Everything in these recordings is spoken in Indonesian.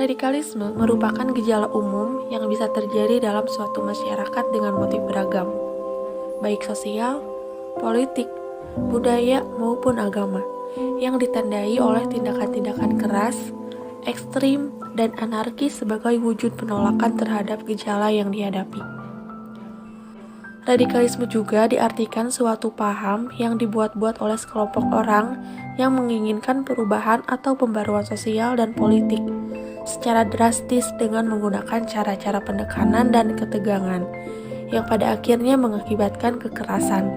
Radikalisme merupakan gejala umum yang bisa terjadi dalam suatu masyarakat dengan motif beragam, baik sosial, politik, budaya, maupun agama, yang ditandai oleh tindakan-tindakan keras, ekstrim, dan anarkis sebagai wujud penolakan terhadap gejala yang dihadapi. Radikalisme juga diartikan suatu paham yang dibuat-buat oleh sekelompok orang yang menginginkan perubahan atau pembaruan sosial dan politik secara drastis dengan menggunakan cara-cara penekanan dan ketegangan yang pada akhirnya mengakibatkan kekerasan.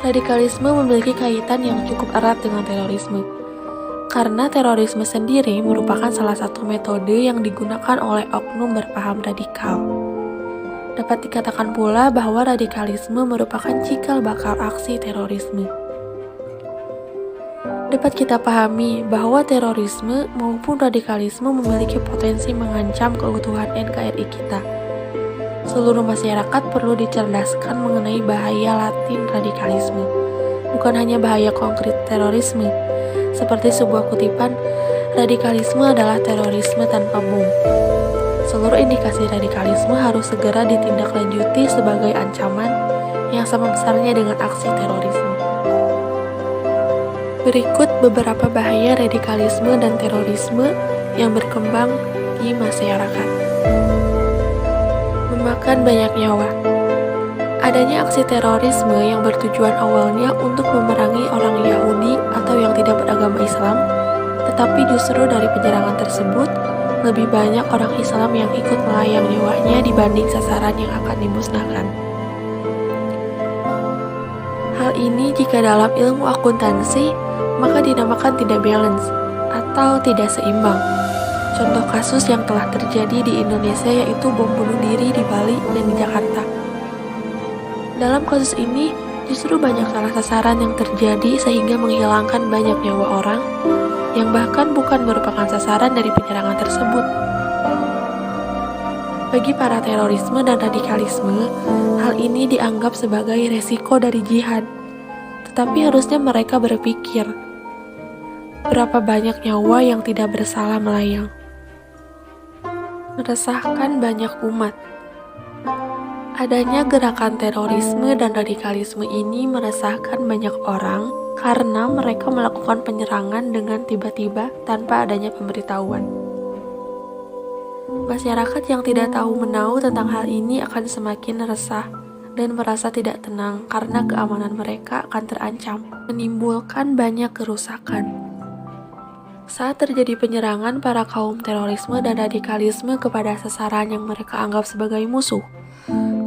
Radikalisme memiliki kaitan yang cukup erat dengan terorisme, karena terorisme sendiri merupakan salah satu metode yang digunakan oleh oknum berpaham radikal. Dapat dikatakan pula bahwa radikalisme merupakan cikal bakal aksi terorisme. Dapat kita pahami bahwa terorisme maupun radikalisme memiliki potensi mengancam keutuhan NKRI kita. Seluruh masyarakat perlu dicerdaskan mengenai bahaya latin radikalisme, bukan hanya bahaya konkret terorisme. Seperti sebuah kutipan, radikalisme adalah terorisme tanpa bom. Seluruh indikasi radikalisme harus segera ditindaklanjuti sebagai ancaman yang sama besarnya dengan aksi terorisme. Berikut beberapa bahaya radikalisme dan terorisme yang berkembang di masyarakat. Memakan banyak nyawa. Adanya aksi terorisme yang bertujuan awalnya untuk memerangi orang Yahudi atau yang tidak beragama Islam, tetapi justru dari penyerangan tersebut, lebih banyak orang Islam yang ikut melayang nyawanya dibanding sasaran yang akan dimusnahkan. Hal ini jika dalam ilmu akuntansi, maka dinamakan tidak balance atau tidak seimbang. Contoh kasus yang telah terjadi di Indonesia yaitu bom bunuh diri di Bali dan di Jakarta. Dalam kasus ini, justru banyak salah sasaran yang terjadi sehingga menghilangkan banyak nyawa orang yang bahkan bukan merupakan sasaran dari penyerangan tersebut. Bagi para terorisme dan radikalisme, hal ini dianggap sebagai resiko dari jihad. Tetapi harusnya mereka berpikir, berapa banyak nyawa yang tidak bersalah melayang. Meresahkan banyak umat. Adanya gerakan terorisme dan radikalisme ini meresahkan banyak orang karena mereka melakukan penyerangan dengan tiba-tiba tanpa adanya pemberitahuan. Masyarakat yang tidak tahu menahu tentang hal ini akan semakin resah dan merasa tidak tenang karena keamanan mereka akan terancam, menimbulkan banyak kerusakan. Saat terjadi penyerangan para kaum terorisme dan radikalisme kepada sasaran yang mereka anggap sebagai musuh,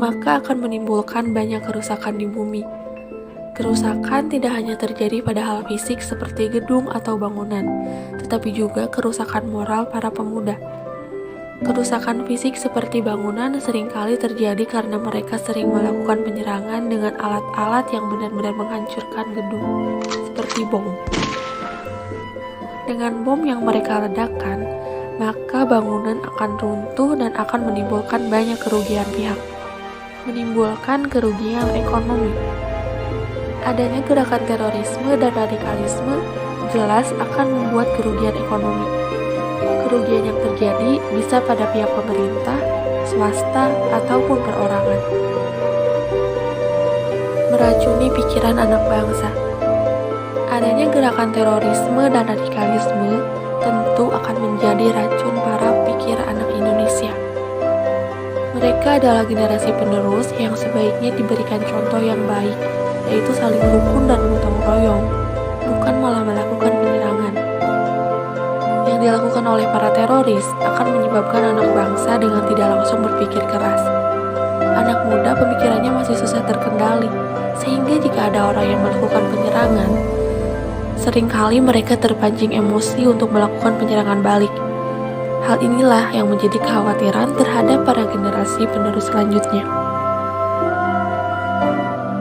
maka akan menimbulkan banyak kerusakan di bumi. Kerusakan tidak hanya terjadi pada hal fisik seperti gedung atau bangunan, tetapi juga kerusakan moral para pemuda. Kerusakan fisik seperti bangunan seringkali terjadi karena mereka sering melakukan penyerangan dengan alat-alat yang benar-benar menghancurkan gedung, seperti bom. Dengan bom yang mereka ledakan, maka bangunan akan runtuh dan akan menimbulkan banyak kerugian pihak, menimbulkan kerugian ekonomi. Adanya gerakan terorisme dan radikalisme jelas akan membuat kerugian ekonomi. Kerugian yang terjadi bisa pada pihak pemerintah, swasta, ataupun perorangan. Meracuni pikiran anak bangsa. Adanya gerakan terorisme dan radikalisme tentu akan menjadi racun para pikir anak Indonesia. Mereka adalah generasi penerus yang sebaiknya diberikan contoh yang baik, yaitu saling rukun dan gotong royong, bukan malah melakukan penyerangan. Yang dilakukan oleh para teroris akan menyebabkan anak bangsa dengan tidak langsung berpikir keras. Anak muda pemikirannya masih susah terkendali, sehingga jika ada orang yang melakukan penyerangan, seringkali mereka terpancing emosi untuk melakukan penyerangan balik. Hal inilah yang menjadi kekhawatiran terhadap para generasi penerus selanjutnya.